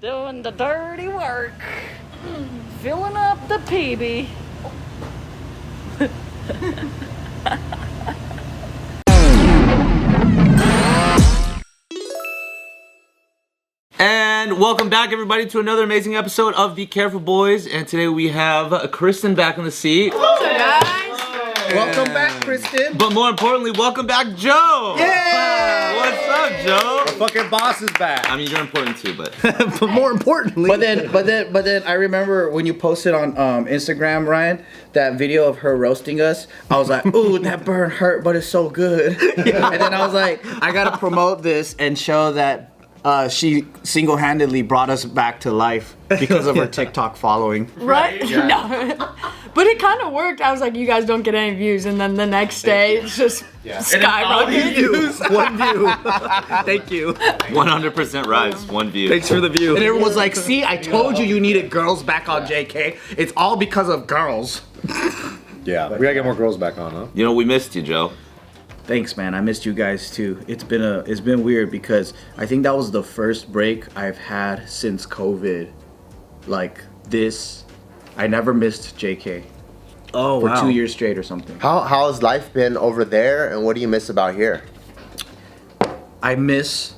Doing the dirty work. Filling up the PB. And welcome back, everybody, to another amazing episode of Be Careful Boys. And today we have Kristin back in the seat. Hello, guys. Welcome back, Kristin. But more importantly, welcome back, Joe. Yeah. What's up, Joe? The fucking boss is back. I mean, you're important too, but but more importantly. But then I remember when you posted on Instagram, Ryan, that video of her roasting us. I was like, ooh, that burn hurt, but it's so good. And then I was like, I gotta promote this and show that she single-handedly brought us back to life because of her TikTok following. Right? Yeah. No. But it kind of worked. I was like, you guys don't get any views. And then the next day, it's just skyrocketed. One view. Thank you. 100% rise, one view. Thanks for the view. And everyone was like, see, I told you needed girls back on JK. It's all because of girls. Yeah, we gotta get more girls back on, huh? You know, we missed you, Joe. Thanks, man. I missed you guys too. It's been weird because I think that was the first break I've had since COVID. Like this, I never missed JK. Oh, for wow. 2 years straight or something. How's life been over there, and what do you miss about here? I miss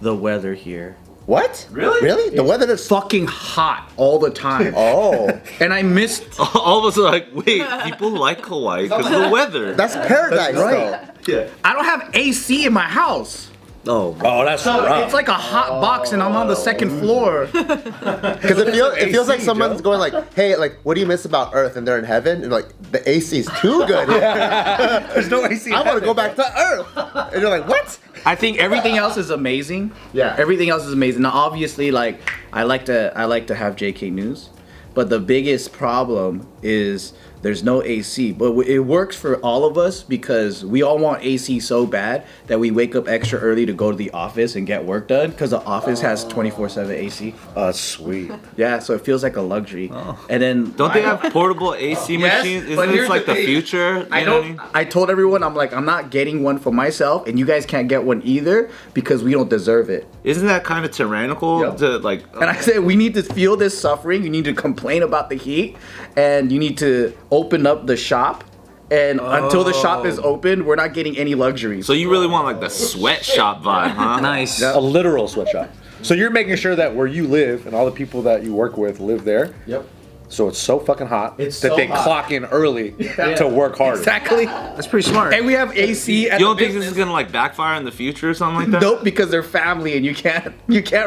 the weather here. What? Really? Really? The weather is Fucking hot all the time. Oh, And I missed. All of us are like, wait, people like Hawaii because of the weather. that's paradise, right. Yeah. I don't have AC in my house. Oh, that's So rough. it's like a hot box and I'm on the second floor. because it feels like someone's going like, "Hey, like, what do you miss about Earth?" And they're in heaven, and like the AC is too good. There's no AC. I want to go back to Earth, and you're like, "What?" I think everything else is amazing. Yeah. Everything else is amazing. Now, obviously, like I like to have JK News, but the biggest problem is there's no AC. But it works for all of us because we all want AC so bad that we wake up extra early to go to the office and get work done because the office has 24/7 AC. Sweet. Yeah, so it feels like a luxury. And then Don't they have portable AC Yes, machines? but Isn't here's this like the the thing. future? I You know what don't. I told everyone I'm not getting one for myself, and you guys can't get one either because we don't deserve it. Isn't that kind of tyrannical Yep. to like? And I said we need to feel this suffering. You need to complain about the heat, and you need to open up the shop. And until the shop is open, we're not getting any luxuries. So you really want like the sweatshop vibe, huh? Nice. A literal sweatshop. So you're making sure that where you live and all the people that you work with live there. Yep. So it's so fucking hot It's that so they hot. clock in early to work harder. Exactly. That's pretty smart. And we have AC at You don't the think this is gonna like backfire in the future or something like that? Nope, because they're family and you can't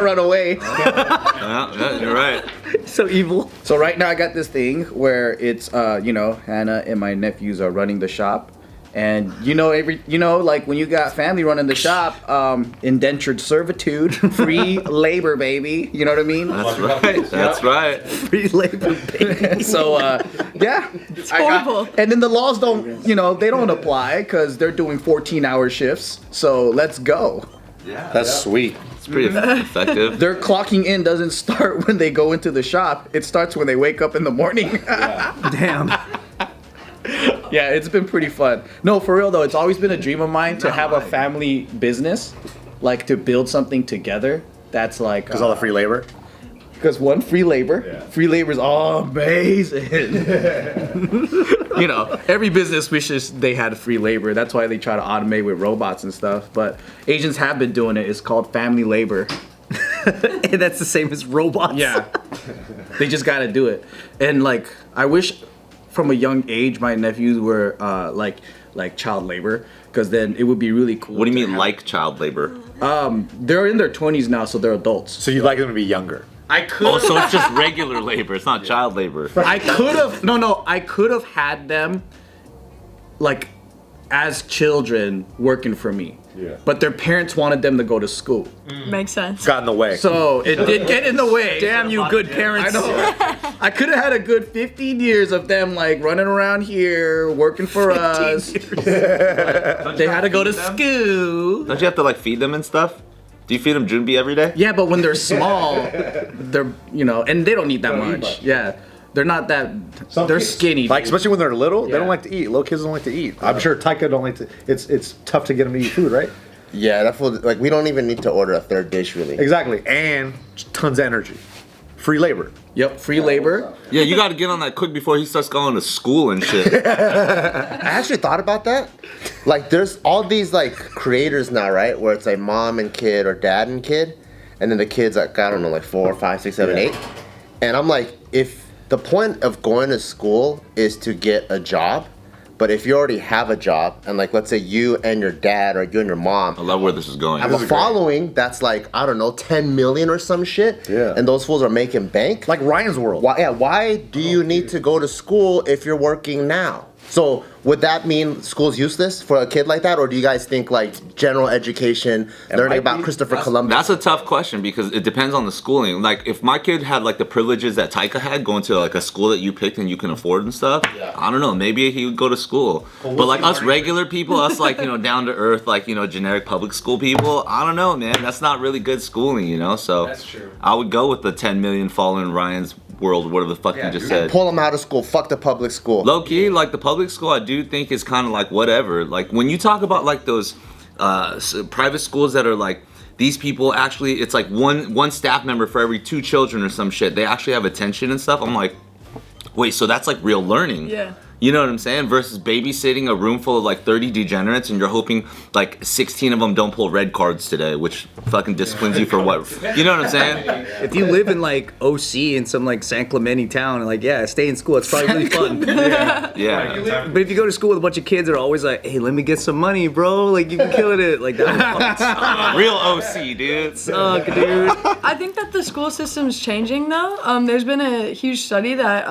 run away. Yeah, you're right. So evil. So right now I got this thing where it's Hannah and my nephews are running the shop. And like when you got family running the shop, indentured servitude, free labor, baby. You know what I mean? That's right. That's right. Free labor, baby. So yeah, it's horrible. and then the laws don't, they don't apply because they're doing 14-hour shifts. So let's go. Yeah. That's sweet. It's pretty effective. Their clocking in doesn't start when they go into the shop. It starts when they wake up in the morning. Damn. Yeah, it's been pretty fun. No, for real though, it's always been a dream of mine to have a family business, like to build something together. That's like Because all the free labor. because one, free labor. Free labor is amazing. Every business wishes they had free labor. That's why they try to automate with robots and stuff. But Asians have been doing it. It's called family labor. And that's the same as robots. Yeah, they just gotta do it. And like, I wish from a young age my nephews were like child labor, because then it would be really cool. What do you to mean, have- like child labor? They're in their 20s now, so they're adults. So you'd like them to be younger. I could. Oh, so it's just regular labor. It's not child labor. I could have. No. I could have had them, like, as children working for me. Yeah. But their parents wanted them to go to school, Makes sense. Got in the way. so it did get in the way. Damn you, good I parents. know. I could have had a good 15 years of them like running around here working for us. They had to go to school. Don't you have to like feed them and stuff? Do you feed them Junbi every day? Yeah, but when they're small, they're and they don't need that much. Yeah, they're not that. They're kids- skinny. Like, especially when they're little, they Yeah. don't like to eat. Little kids don't like to eat. I'm sure Taika don't like to. It's tough to get them to eat food, right? Yeah, that food, like we don't even need to order a third dish really. Exactly, and tons of energy. Free labor. Yep, free labor. Yeah, you got to get on that quick before he starts going to school and shit. I actually thought about that. Like, there's all these like creators now, right? Where it's like mom and kid or dad and kid, and then the kid's like I don't know, like 4, 5, 6, 7, 8. And I'm like, if the point of going to school is to get a job, but if you already have a job, and like let's say you and your dad or you and your mom I love where this is going. have a following that's like I don't know 10 million or some shit, and those fools are making bank. Like Ryan's World. Why do you need to go to school if you're working now? So would that mean school's useless for a kid like that, or do you guys think like general education, learning about Christopher Columbus? That's a tough question because it depends on the schooling. Like if my kid had like the privileges that Taika had, going to like a school that you picked and you can afford and stuff, I don't know, maybe he would go to school. But like us regular people, us like, you know, down to earth, like, you know, generic public school people, I don't know, man. That's not really good schooling, you know? So that's true. I would go with the 10 million following Ryan's World, whatever the fuck you just said. Pull them out of school. Fuck the public school. Low key, like the public school, I do think is kind of like whatever. Like when you talk about like those private schools that are like these people actually, it's like one staff member for every 2 children or some shit. They actually have attention and stuff. I'm like, wait, so that's like real learning. Yeah. You know what I'm saying? Versus babysitting a room full of like 30 degenerates and you're hoping like 16 of them don't pull red cards today, which fucking disciplines you for what? You know what I'm saying? If you live in like OC in some like San Clemente town, like stay in school. It's probably really fun. Yeah. But if you go to school with a bunch of kids that are always like, hey, let me get some money, bro. Like you can kill it. Like that. Real OC, dude. Suck, dude. I think that the school system's changing though. There's been a huge study that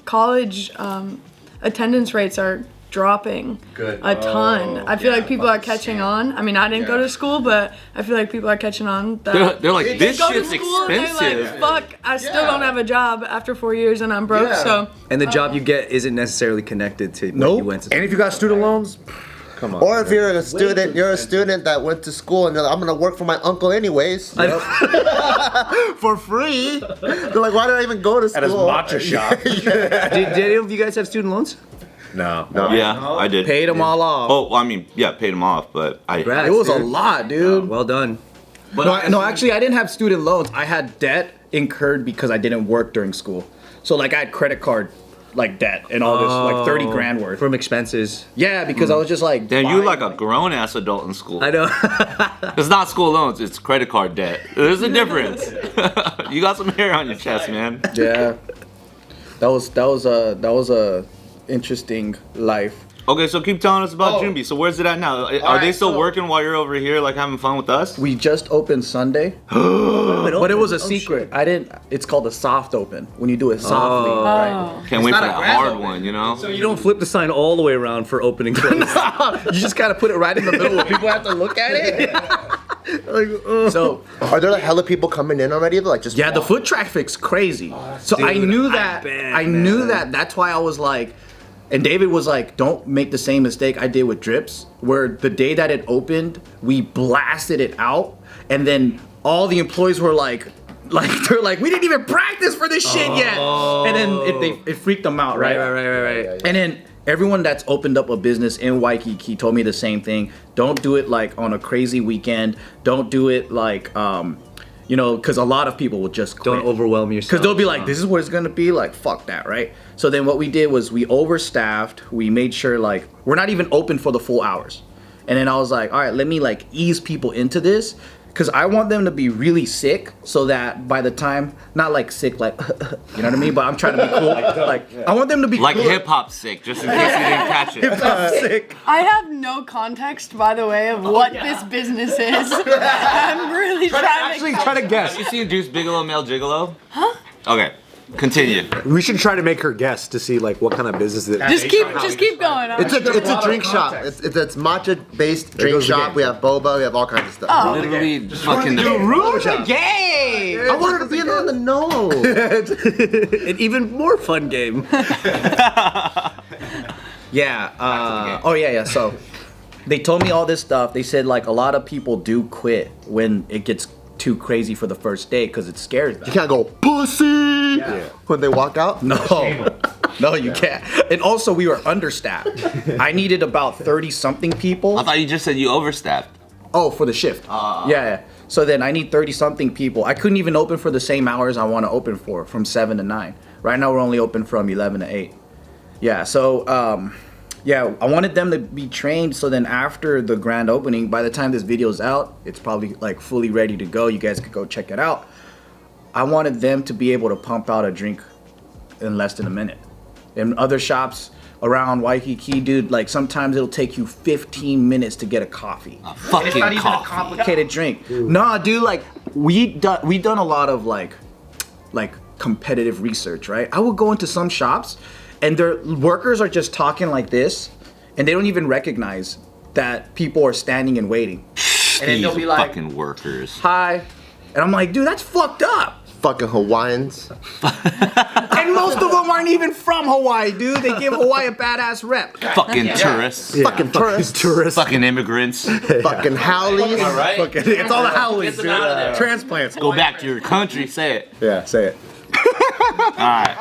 college attendance rates are dropping a ton. I feel like people are catching on. I mean, I didn't go to school, but I feel like people are catching on. That They're like, this go to shit's school and expensive. they're like, fuck, I still don't have a job after 4 years and I'm broke. So And the job you get isn't necessarily connected to what you went to school. And if you got student loans, come on. Or if you're a student, that went to school and you're like, I'm gonna work for my uncle anyways. For free. They're like, why did I even go to school? At his matcha shop. Did any of you guys have student loans? No. Yeah, I did. Paid them all off. Oh, well, I mean, yeah, paid them off, but Congrats, It was a dude. lot, dude. Well done. But No, actually, I didn't have student loans. I had debt incurred because I didn't work during school. So, like, I had credit card, like, debt and all this, like, 30 grand worth. From expenses. Yeah, because I was just like, damn, you buying, like a grown ass adult in school. I know. It's not school loans, it's credit card debt. There's a difference. You got some hair on your chest, man. Yeah, that was a interesting life. Okay, so keep telling us about Junbi. So where's it at now? Are they still working while you're over here, like having fun with us? We just opened Sunday, but it was a secret. I didn't. It's called a soft open when you do it softly. Right? Can't wait for that hard one, you know? So you don't flip the sign all the way around for opening close. You just gotta put it right in the middle where people have to look at it. So Are there like hella people coming in already? Like just yeah, the foot traffic's crazy. So I knew that. I knew that. That's why I was like. And David was like, don't make the same mistake I did with Drips, where the day that it opened, we blasted it out, and then all the employees were like they're like, we didn't even practice for this shit yet, and then it freaked them out, right? Right. And then everyone that's opened up a business in Waikiki told me the same thing. Don't do it like on a crazy weekend. Don't do it like you know, because a lot of people will just quit. Don't overwhelm yourself. Because they'll be like, this is what it's gonna be, like, fuck that, right? So then what we did was we overstaffed, we made sure, like, we're not even open for the full hours. And then I was like, all right, let me, like, ease people into this, because I want them to be really sick, so that by the time, not like sick, like, you know what I mean? But I'm trying to be cool. Like, I want them to be Like cool. hip hop sick, just in case you didn't catch it. Sick. I have no context, by the way, of what this business is. I'm really trying to. Try to guess. Have you seen Deuce Bigelow, Male Gigolo? Huh? Okay, continue. We should try to make her guess to see like what kind of business it is. Just keep going. It's a drink shop. It's matcha based drink goes the shop. game. We have boba. We have all kinds of stuff. Literally fucking I wanted to be on the nose. An even more fun game. Yeah. Yeah. So they told me all this stuff. They said like a lot of people do quit when it gets too crazy for the first day because it scares them. You can't go pussy when they walk out. No, you can't. And also we were understaffed. I needed about 30 something people. I thought you just said you overstaffed. Oh, for the shift. Yeah. So then I need 30-something people. I couldn't even open for the same hours I want to open for, from 7 to 9. Right now we're only open from 11 to 8. Yeah, so I wanted them to be trained so then after the grand opening, by the time this video's out, it's probably like fully ready to go. You guys could go check it out. I wanted them to be able to pump out a drink in less than a minute. In other shops around Waikiki, dude, like sometimes it'll take you 15 minutes to get a coffee. Fucking It's not even a complicated drink. Nah, dude, like we done a lot of like competitive research, right? I will go into some shops and their workers are just talking like this and they don't even recognize that people are standing and waiting. And then they'll be like, fucking workers. Hi. And I'm like, dude, that's fucked up. Fucking Hawaiians. And most of them aren't even from Hawaii, dude. They give Hawaii a badass rep. Fucking tourists. Yeah. Fucking tourists. Fucking immigrants. Fucking howlies. All right. It's all the howlies, dude. Transplants. Go back to your country. Say it. Yeah, say it. Alright.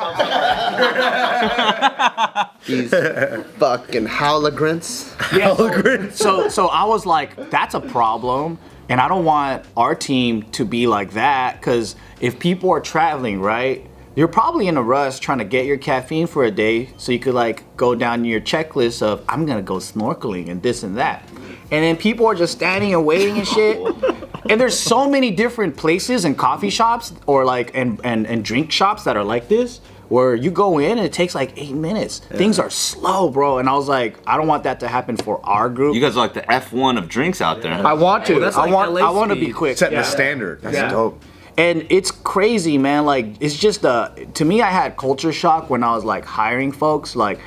These fucking howligrants. Yeah, so I was like, that's a problem. And I don't want our team to be like that, because if people are traveling, right, you're probably in a rush trying to get your caffeine for a day so you could like go down your checklist of, I'm gonna go snorkeling and this and that. And then people are just standing and waiting and shit. And there's so many different places and coffee shops or like and drink shops that are like this, where you go in and it takes like 8 minutes. Yeah. Things are slow, bro. And I was like, I don't want that to happen for our group. You guys are like the F1 of drinks out there. I want to. That's I like want to be quick. Setting the standard. That's dope. And it's crazy, man. Like, it's just to me, I had culture shock when I was like hiring folks. Like,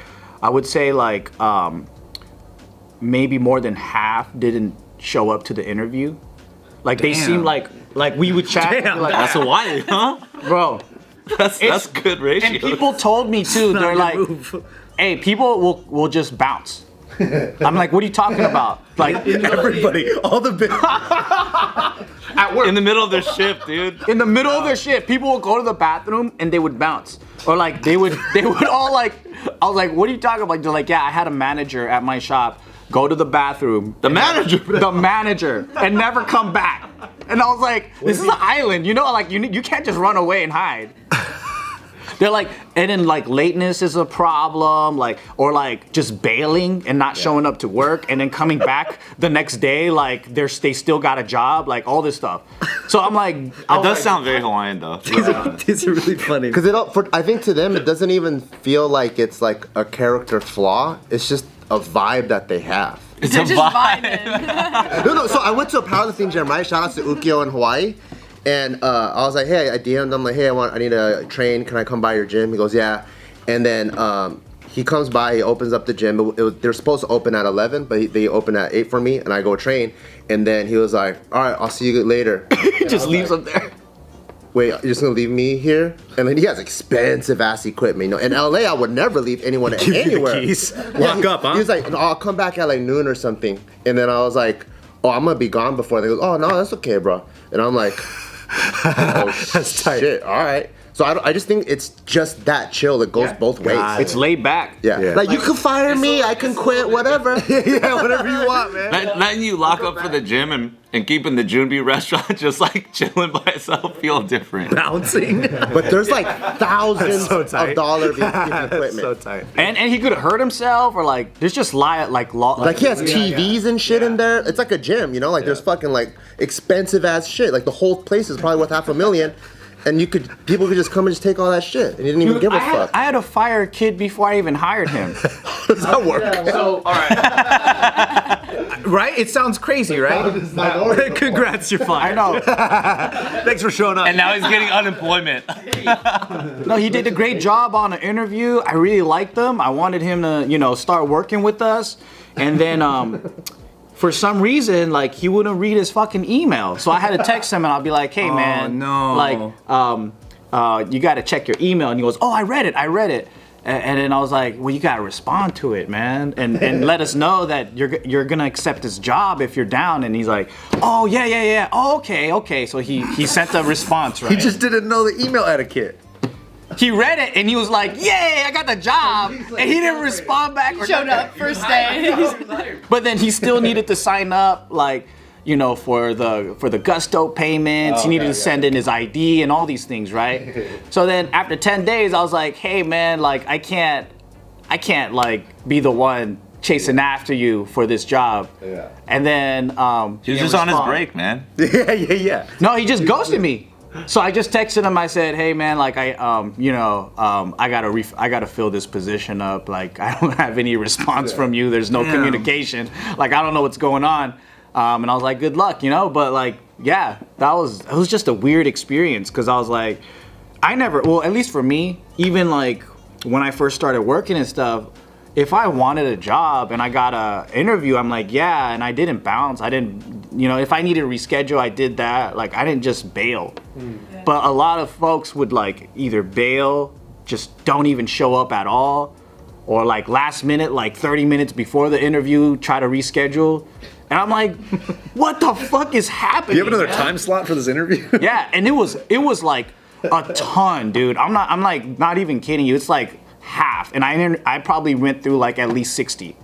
I would say like maybe more than half didn't show up to the interview. Like, they seemed like we would chat. And be like, that's Hawaii, huh? Bro. That's good ratio. And people told me too, they're like, hey, people will just bounce. I'm like, what are you talking about? Like, everybody, all the big at work. In the middle of their shift, dude. In the middle of their shift, people would go to the bathroom and they would bounce. Or like they would all like, I was like, what are you talking about? They're like, yeah, I had a manager at my shop go to the bathroom. The manager, and never come back. And I was like, this is an island, you know, like you can't just run away and hide. They're like, and then like lateness is a problem, like, or like just bailing and not showing up to work and then coming back the next day, like they still got a job, like all this stuff. So I'm like, it does sound very Hawaiian though. These are really funny. Because I think to them, it doesn't even feel like it's like a character flaw. It's just a vibe that they have. It's They're a just vibe. vibing. No. So I went to a powerlifting gym, right? Shout out to Ukyo in Hawaii. And I was like, hey, I DM'd him like, hey, I need to train. Can I come by your gym? He goes, yeah. And then he comes by, he opens up the gym. They're supposed to open at 11, but they open at 8 for me, and I go train. And then he was like, all right, I'll see you later. He just leaves them there. Wait, you're just gonna leave me here? And then he has expensive ass equipment. You know, in LA, I would never leave anyone anywhere. Walk up, huh? He was like, no, I'll come back at like noon or something. And then I was like, oh, I'm gonna be gone before. They go, oh no, that's okay, bro. And I'm like, oh, that's tight. Shit, all right. So I just think it's just that chill. It goes both ways. It's laid back. Yeah. Like you can fire me, I can quit, whatever. Yeah, whatever you want, man. Letting you lock up for the gym and keeping the Junbi restaurant just like chilling by itself feel different. Bouncing. But there's like thousands of dollars in equipment. So tight. And he could have hurt himself, or like there's just like he has TVs and shit in there. It's like a gym, you know? Like there's fucking like expensive ass shit. Like the whole place is probably worth $500,000. And people could just come and just take all that shit, and you didn't even give a fuck. I had to fire a kid before I even hired him. How does that work? So, all right. Right? It sounds crazy, right? Congrats, you're fired. I know. Thanks for showing up. And now he's getting unemployment. No, he did a great job on the interview. I really liked him. I wanted him to, start working with us. And then, for some reason, like, he wouldn't read his fucking email. So I had to text him and I'll be like, hey, man. No. Like, you got to check your email. And he goes, oh, I read it. And then I was like, well, you got to respond to it, man. And let us know that you're going to accept this job if you're down. And he's like, oh, yeah. Oh, okay. So he sent a response, right? He just didn't know the email etiquette. He read it and he was like, yay, I got the job. And he didn't respond back. Showed up first day. But then he still needed to sign up, like, you know, for the gusto payments. He needed to send in his ID and all these things, right? So then after 10 days, I was like, hey man, like I can't like be the one chasing after you for this job. Yeah. And then he was just on his break, man. Yeah. No, he just ghosted me. So I just texted him. I said, "Hey man, like I gotta fill this position up. Like I don't have any response from you. There's no communication. Like I don't know what's going on." And I was like, "Good luck," you know. But like, yeah, it was just a weird experience because I was like, at least for me, even like when I first started working and stuff, if I wanted a job and I got a interview, I'm like, yeah, and I didn't bounce. I didn't, you know, if I needed to reschedule, I did that. Like, I didn't just bail. Yeah. But a lot of folks would like either bail, just don't even show up at all, or like last minute, like 30 minutes before the interview, try to reschedule. And I'm like, what the fuck is happening? Do you have another time slot for this interview? Yeah, and it was like a ton, dude. I'm like not even kidding you. It's like half, and I probably went through like at least 60.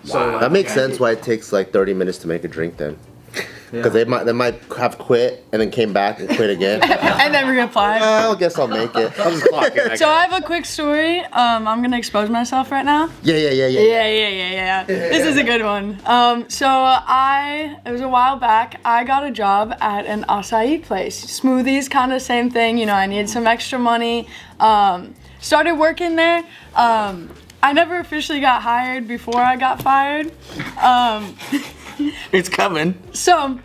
So that makes sense why it takes like 30 minutes to make a drink then. Because they might have quit and then came back and quit again. And then reapplied. I guess I'll make it. I'll just clock it. So I have a quick story. I'm gonna expose myself right now. Yeah. This is a good one. It was a while back. I got a job at an acai place. Smoothies, kind of same thing. You know, I needed some extra money. Started working there. I never officially got hired before I got fired. It's coming. So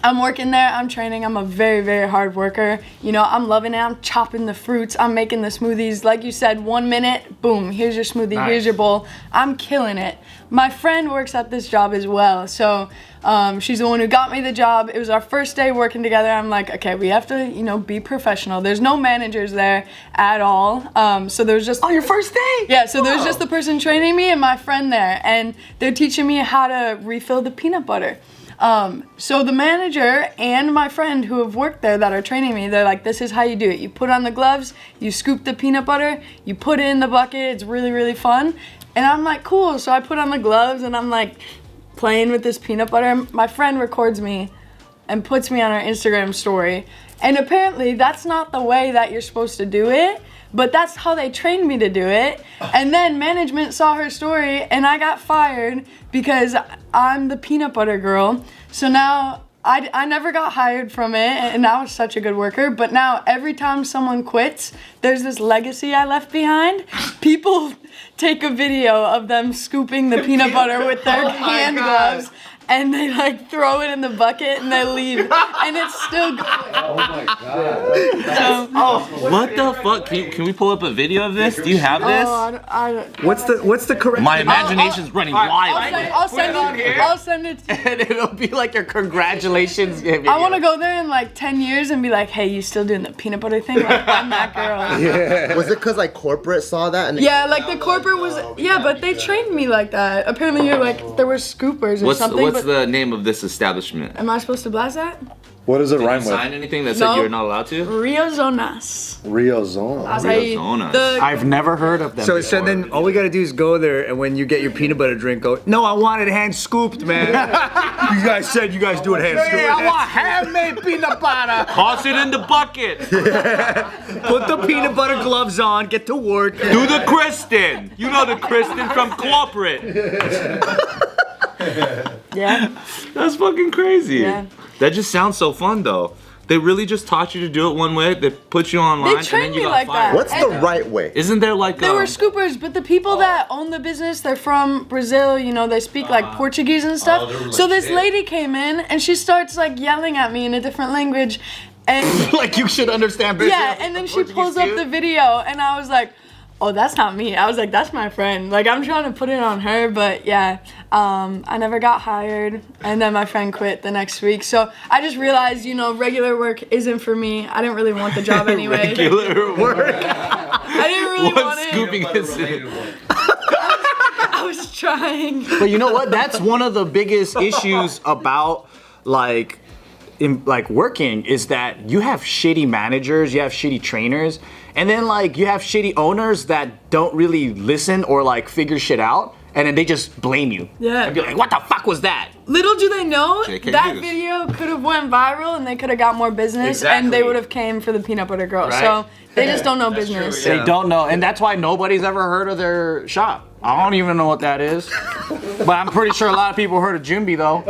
I'm working there, I'm training, I'm a very, very hard worker. You know, I'm loving it, I'm chopping the fruits, I'm making the smoothies. Like you said, 1 minute, boom, here's your smoothie, nice. Here's your bowl. I'm killing it. My friend works at this job as well, so she's the one who got me the job. It was our first day working together. I'm like, okay, we have to, you know, be professional. There's no managers there at all. So there's just... On your first day? Yeah, so there's just the person training me and my friend there, and they're teaching me how to refill the peanut butter. So the manager and my friend who have worked there that are training me, they're like, this is how you do it. You put on the gloves, you scoop the peanut butter, you put it in the bucket. It's really, really fun. And I'm like, cool. So I put on the gloves and I'm like playing with this peanut butter. My friend records me and puts me on her Instagram story. And apparently that's not the way that you're supposed to do it, but that's how they trained me to do it. And then management saw her story and I got fired because I'm the peanut butter girl. So now I never got hired from it, and I was such a good worker, but now every time someone quits, there's this legacy I left behind. People take a video of them scooping the peanut butter with their hand gloves, and they like throw it in the bucket and they leave, and it's still good. Oh my god. What the fuck? Can we pull up a video of this? Do you have this? I don't. What's the correct? My imagination's running wild. I'll send it to you. And it'll be like your congratulations video. I want to go there in like 10 years and be like, hey, you still doing the peanut butter thing? Like, I'm that girl. Yeah. Was it because like corporate saw that? And yeah, like the corporate was, but they trained me like that. Apparently you're like, there were scoopers or something. What's the name of this establishment? Am I supposed to blast that? What does it Did rhyme you with? sign anything that said you're not allowed to? Rio Zonas. Rio Zone. I've never heard of them. So then all we gotta do is go there, and when you get your peanut butter drink, go, no, I want it hand scooped, man. You guys said you guys do it hand scooped. I want handmade peanut butter. Toss it in the bucket. Put the peanut butter gloves on, get to work. Do the Kristin. You know the Kristin from corporate. Yeah. That's fucking crazy. Yeah. That just sounds so fun though. They really just taught you to do it one way. They put you online and then you got like fired. that. What's the right way? Isn't there like There were scoopers, but the people that own the business, they're from Brazil, you know, they speak like Portuguese and stuff. So this lady came in and she starts like yelling at me in a different language. And like you should understand Brazil. Yeah, and then she pulls up the video and I was like, oh, that's not me. I was like, that's my friend. Like, I'm trying to put it on her, but yeah, I never got hired, and then my friend quit the next week. So I just realized, you know, regular work isn't for me. I didn't really want the job anyway. Regular work. I didn't really want it. Scooping is I was trying. But you know what? That's one of the biggest issues about like working is that you have shitty managers, you have shitty trainers, and then like you have shitty owners that don't really listen or like figure shit out, and then they just blame you. Yeah. And be like, what the fuck was that? Little do they know JK that News. video could have went viral and they could have got more business and they Exactly. would have came for the peanut butter girl. Right. So they just don't know business. They don't know, and that's why nobody's ever heard of their shop. I don't even know what that is, but I'm pretty sure a lot of people heard of Jumbi though.